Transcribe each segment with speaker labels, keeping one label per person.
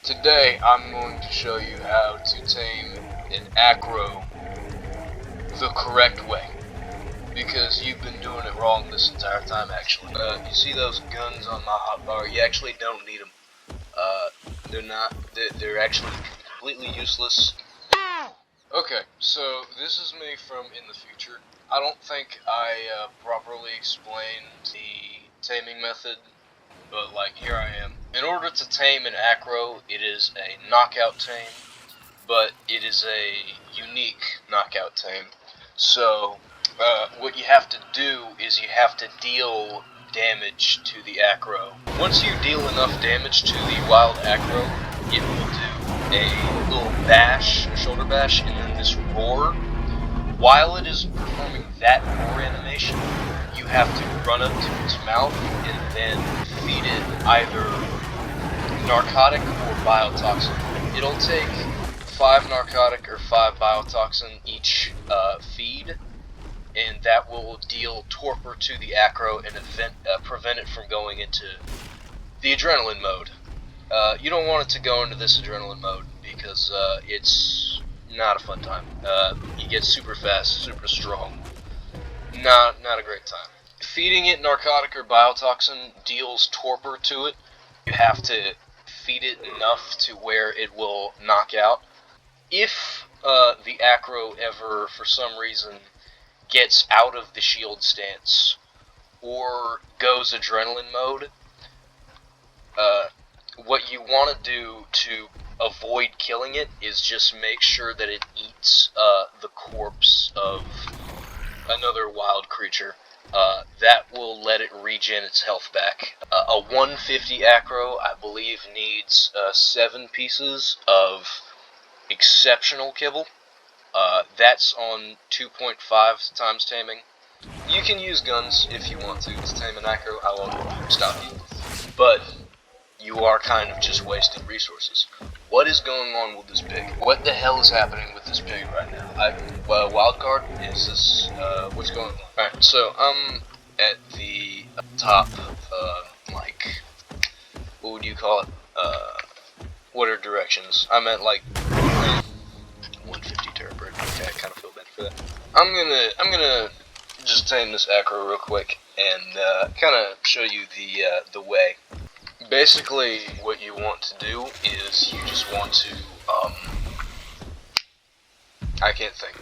Speaker 1: Today I'm going to show you how to tame an ACRO the correct way, because you've been doing it wrong this entire time actually. You see those guns on my hotbar? You actually don't need them. They're actually completely useless. Okay, so this is me from in the future. I don't think I properly explained the taming method, but like here I am. In order to tame an ACRO, it is a knockout tame, but it is a unique knockout tame. So what you have to do is you have to deal damage to the ACRO. Once you deal enough damage to the wild ACRO, it will do a little bash, a shoulder bash, and then this roar. While it is performing that roar animation, you have to run up to its mouth and then feed it either narcotic or biotoxin. It'll take 5 narcotic or 5 biotoxin each feed, and that will deal torpor to the ACRO and prevent it from going into the adrenaline mode. You don't want it to go into this adrenaline mode because it's not a fun time. You get super fast, super strong. Not a great time. Feeding it narcotic or biotoxin deals torpor to it. You have to feed it enough to where it will knock out. If the ACRO ever, for some reason, gets out of the shield stance or goes adrenaline mode, what you want to do to avoid killing it is just make sure that it eats the corpse of another wild creature. That will let it regen its health back. A 150 ACRO, I believe, needs 7 pieces of exceptional kibble. That's on 2.5 times taming. You can use guns if you want to tame an ACRO. I won't stop you. But you are kind of just wasting resources. What is going on with this pig? What the hell is happening with this pig right now? Wildcard, is this, what's going on? Alright, so I'm at the top, like, what would you call it? What are directions? I'm at, like, 150 terabird. Okay, I kind of feel bad for that. I'm gonna just tame this ACRO real quick and, kind of show you the way. Basically, what you want to do is you just want to, I can't think.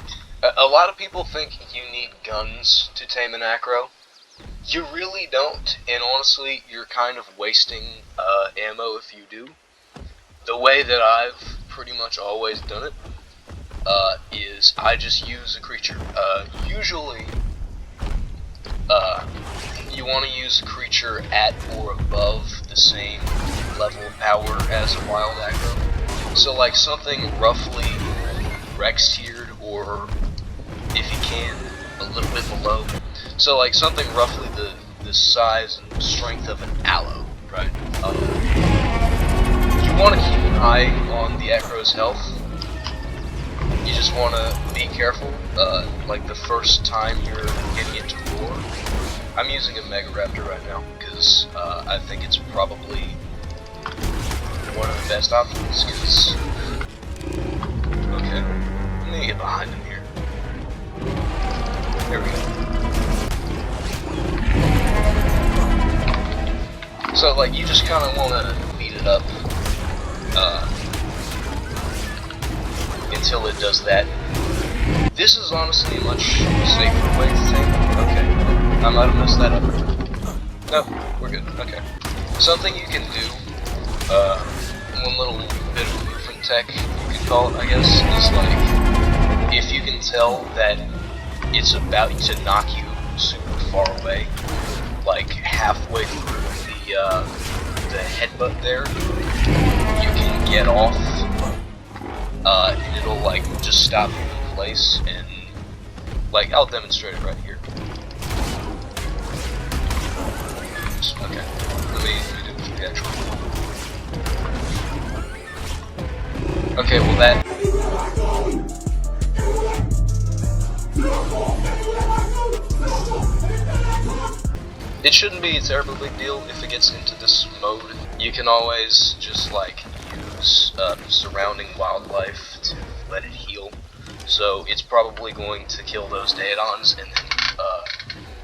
Speaker 1: A lot of people think you need guns to tame an ACRO. You really don't, and honestly, you're kind of wasting ammo if you do. The way that I've pretty much always done it is I just use a creature. Usually, you want to use a creature at or above the same level of power as a wild ACRO. So like something roughly Rex tiered, or if you can, a little bit below. So like something roughly the size and strength of an aloe, right? You want to keep an eye on the ACRO's health. You just want to be careful, like the first time you're getting it to roar. I'm using a megaraptor right now because I think it's probably one of the best options. Cause okay, I'm gonna get behind him here. There we go. So like you just kind of want to beat it up until it does that. This is honestly a much safer way to tame it. Okay. I might have messed that up. No, we're good. Okay. Something you can do, one little bit of movement tech, you could call it, I guess, is like, if you can tell that it's about to knock you super far away, like halfway through the headbutt there, you can get off, and it'll like just stop you in place, and like, I'll demonstrate it right here. Okay, let me do the actual. Okay, well that. It shouldn't be a terribly big deal if it gets into this mode. You can always just like use surrounding wildlife to let it heal. So it's probably going to kill those Daedons and then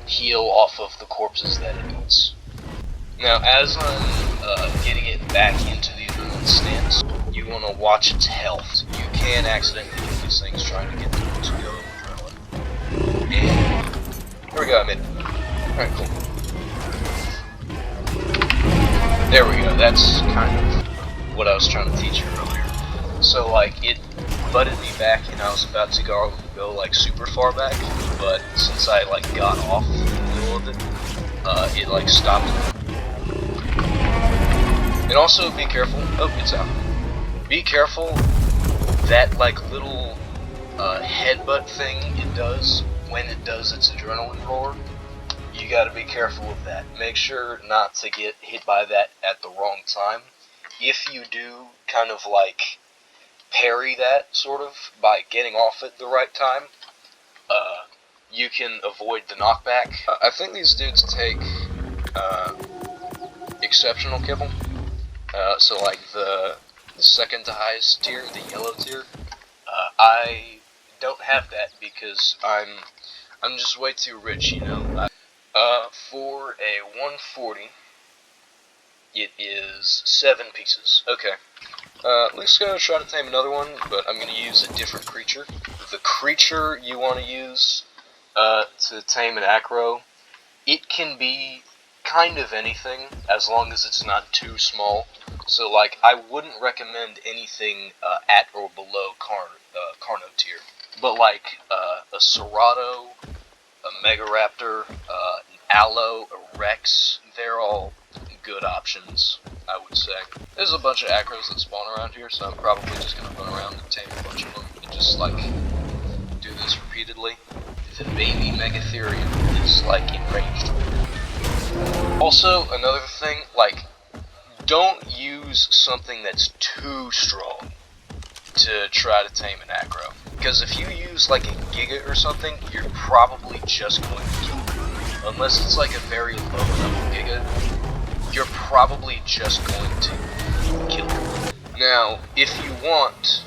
Speaker 1: heal off of the corpses that it eats. Now, as I'm getting it back into the adrenaline stance, you want to watch its health. You can accidentally kill these things trying to get them to go adrenaline. And here we go, I made it. Alright, cool. There we go, that's kind of what I was trying to teach you earlier. So, like, it butted me back and I was about to go like super far back, but since I like got off in the middle of it, it like stopped. And also be careful. Oh, it's out. Be careful that like little headbutt thing it does when it does its adrenaline roar. You gotta be careful of that. Make sure not to get hit by that at the wrong time. If you do kind of like parry that, sort of, by getting off at the right time, you can avoid the knockback. I think these dudes take exceptional kibble. So like the second to highest tier, the yellow tier, I don't have that because I'm just way too rich, you know. For a 140, it is 7 pieces. Okay. Let's go try to tame another one, but I'm going to use a different creature. The creature you want to use to tame an ACRO, it can be kind of anything, as long as it's not too small. So, like, I wouldn't recommend anything at or below Carno tier. But, like, a Serrato, a Megaraptor, an Aloe, a Rex, they're all good options, I would say. There's a bunch of ACROs that spawn around here, so I'm probably just going to run around and tame a bunch of them, and just, like, do this repeatedly. The baby Megatherium is, like, enraged. Also, another thing, like, don't use something that's too strong to try to tame an ACRO. Because if you use, like, a Giga or something, you're probably just going to kill it. Unless it's, like, a very low-level Giga, you're probably just going to kill it. Now, if you want,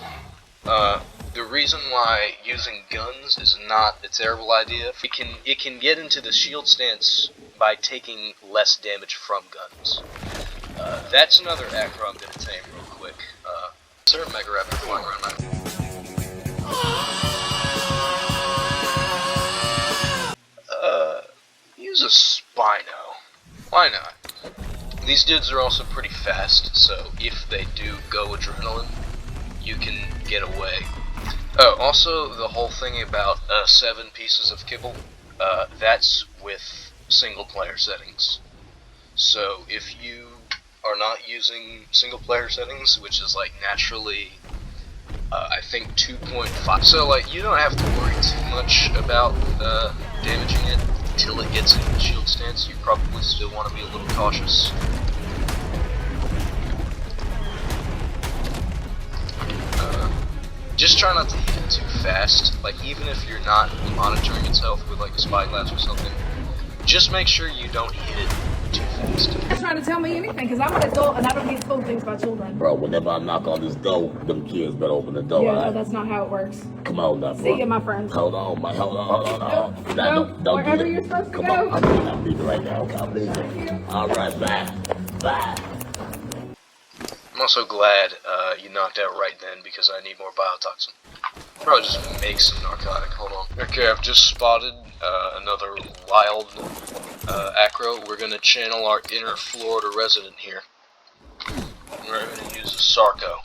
Speaker 1: the reason why using guns is not a terrible idea, it can get into the shield stance by taking less damage from guns. That's another ACRO I'm going to tame real quick. Is there a megaraptor flying around now? Use a spino. Why not? These dudes are also pretty fast, so if they do go adrenaline, you can get away. Oh, also, the whole thing about 7 pieces of kibble, that's with single player settings. So if you are not using single player settings, which is like naturally, I think 2.5, so like you don't have to worry too much about damaging it until it gets into the shield stance. You probably still want to be a little cautious. Just try not to hit it too fast. Like, even if you're not monitoring its health with like a spyglass or something, just make sure you don't hit it too fast.
Speaker 2: You're not trying to tell me anything, because I'm an adult and I don't get told things about children.
Speaker 3: Bro, whenever I knock on this door, them kids better open the door.
Speaker 2: Yeah,
Speaker 3: right?
Speaker 2: no, that's not how it works.
Speaker 3: Come on now, bro.
Speaker 2: See you, my friend.
Speaker 3: Hold on, man. Hold on.
Speaker 2: Nope,
Speaker 3: Nah,
Speaker 2: nope.
Speaker 3: don't
Speaker 2: Wherever
Speaker 3: do
Speaker 2: you're
Speaker 3: it.
Speaker 2: supposed to
Speaker 3: Come
Speaker 2: go.
Speaker 3: on, I'm leaving right now. Okay, I'm leaving. All right, bye.
Speaker 1: I'm also glad you knocked out right then, because I need more biotoxin. Probably just make some narcotic. Hold on. Okay, I've just spotted another wild ACRO. We're gonna channel our inner Florida resident here. We're gonna use a sarco.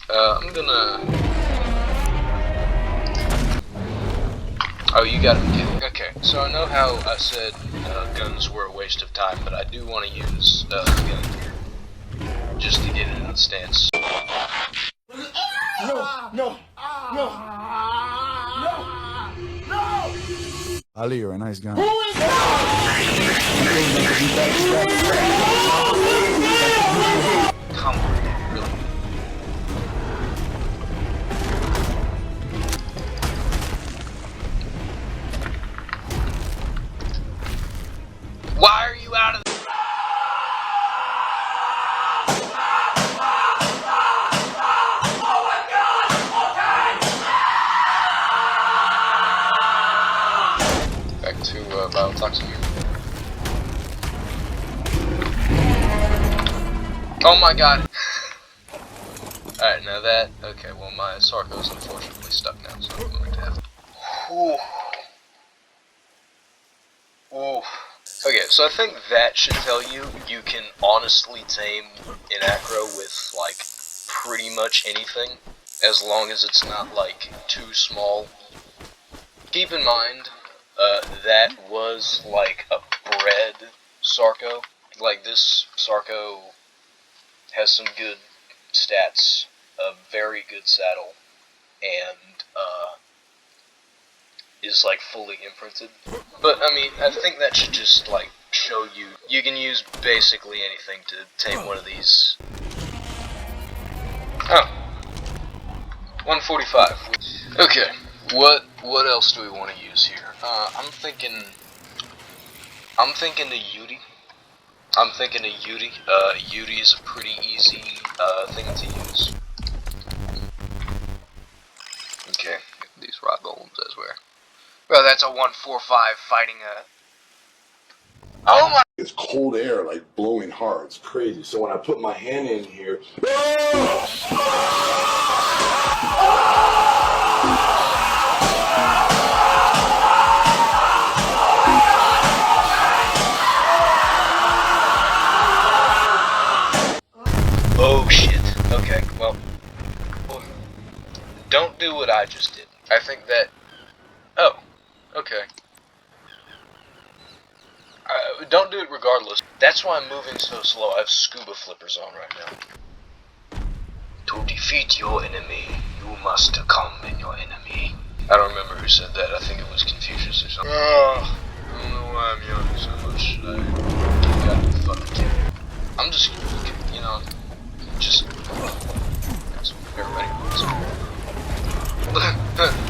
Speaker 1: I'm gonna. Oh, you got it. Okay, so I know how I said guns were a waste of time, but I do want to use a gun here just to get it in the stance.
Speaker 4: No. Ali, you're a nice guy.
Speaker 1: Come on, really? Why are you out of the biotoxin. Oh my god! Alright, now that... Okay, well my sarco's unfortunately stuck now, so I'm going to have... Ooh. Ooh. Okay, so I think that should tell you you can honestly tame an ACRO with, like, pretty much anything, as long as it's not, like, too small. Keep in mind, that was, like, a bred sarco. Like, this sarco has some good stats, a very good saddle, and, is like fully imprinted. But I mean, I think that should just like show you can use basically anything to tame one of these. Oh, 145. Okay, what else do we want to use here? I'm thinking a yuty. Yuty is a pretty easy thing to use. Okay, these rock golems as well. Bro, that's a 145 fighting a... Oh my...
Speaker 4: It's cold air, like blowing hard. It's crazy. So when I put my hand in here...
Speaker 1: Oh shit. Okay, well... Don't do what I just did. I think that... Oh, okay. Don't do it regardless. That's why I'm moving so slow. I have scuba flippers on right now. To defeat your enemy, you must calm your enemy. I don't remember who said that. I think it was Confucius or something. Oh, I don't know why I'm yawning so much. I got fucking kidding. I'm just, you know, just... Everybody.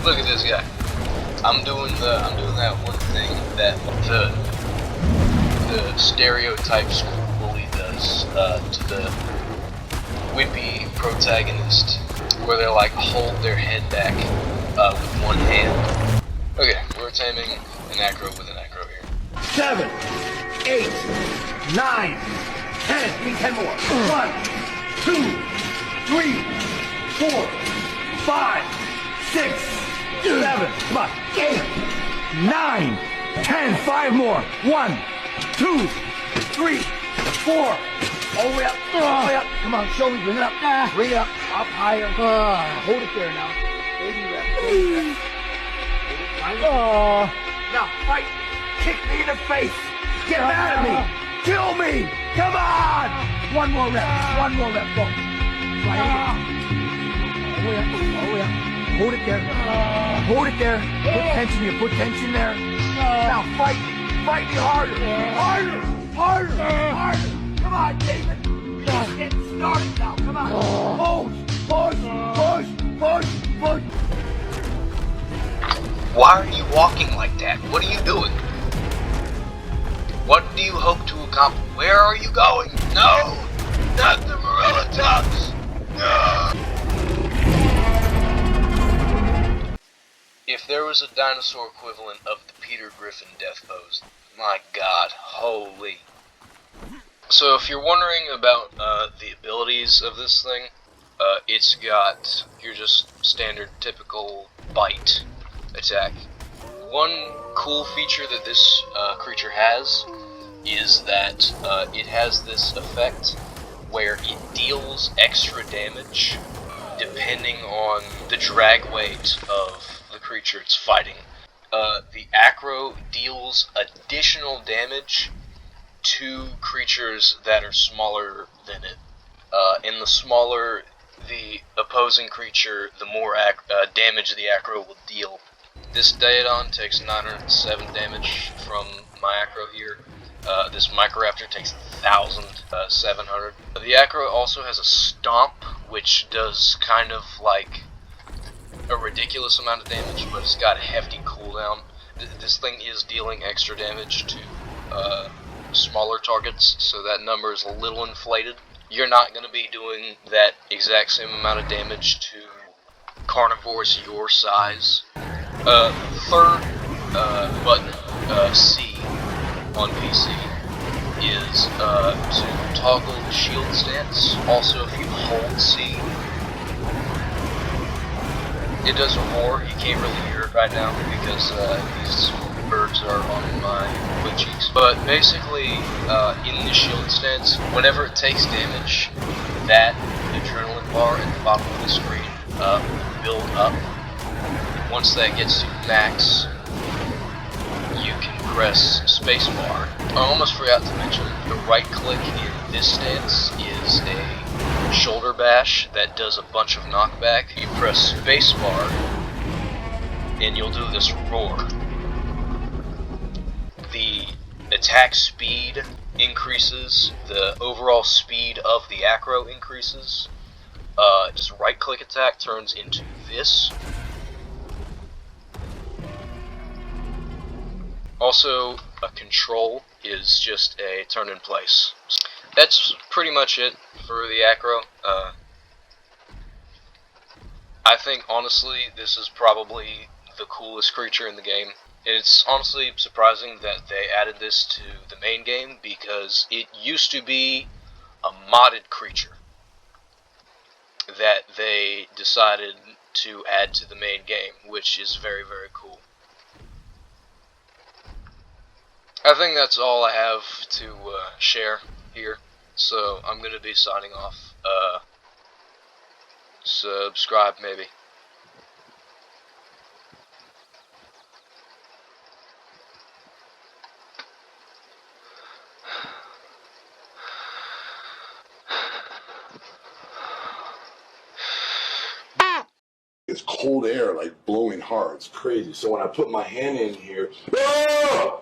Speaker 1: Look at this guy. I'm doing that one thing that the stereotype school bully does to the wimpy protagonist, where they like hold their head back with one hand. Okay, we're taming an ACRO with an ACRO here.
Speaker 5: 7, 8, 9, 10. Need 10 more. 1, 2, 3, 4, 5, 6, 7. Come on. 8, 9, 10. 5 more. 1, 2, 3, 4. All the way up. All the way up. Come on, show me. Bring it up. Bring it up. Up higher. Hold it there now. Baby rep. Baby rep. Now fight. Kick me in the face. Get mad at me. Kill me. Come on. One more rep. One more rep. Go. Try it again. All the way up. All the way up. Hold it there. Hold it there. Put tension here. Put tension there. Now fight. Fight me harder. Harder. Harder. Harder. Come on, David. Just get started now. Come on. Push. Push. Push. Push. Push.
Speaker 1: Why are you walking like that? What are you doing? What do you hope to accomplish? Where are you going? No! Not the Morella Tops! No! If there was a dinosaur equivalent of the Peter Griffin death pose, my god, holy. So if you're wondering about the abilities of this thing, it's got your just standard typical bite attack. One cool feature that this creature has is that it has this effect where it deals extra damage depending on the drag weight of the creature it's fighting. The ACRO deals additional damage to creatures that are smaller than it. And the smaller the opposing creature, the more damage the ACRO will deal. This Daedon takes 907 damage from my ACRO here. This megaraptor takes 1,700. The ACRO also has a stomp, which does kind of like a ridiculous amount of damage, but it's got a hefty cooldown. This thing is dealing extra damage to smaller targets, so that number is a little inflated. You're not going to be doing that exact same amount of damage to carnivores your size. Third button C on PC is to toggle the shield stance. Also, if you hold C, it does a roar. You can't really hear it right now because these birds are on my wood cheeks. But basically, in the shield stance, whenever it takes damage, that adrenaline bar at the bottom of the screen will build up. Once that gets to max, you can press spacebar. I almost forgot to mention, the right click in this stance is a shoulder bash that does a bunch of knockback. You press spacebar and you'll do this roar. The attack speed increases, the overall speed of the ACRO increases. Just right click attack turns into this. Also, a control is just a turn in place. That's pretty much it for the ACRO. I think, honestly, this is probably the coolest creature in the game. It's honestly surprising that they added this to the main game, because it used to be a modded creature that they decided to add to the main game, which is very, very cool. I think that's all I have to share here, so I'm going to be signing off. Subscribe, maybe.
Speaker 4: It's cold air, like blowing hard. It's crazy. So when I put my hand in here, ah!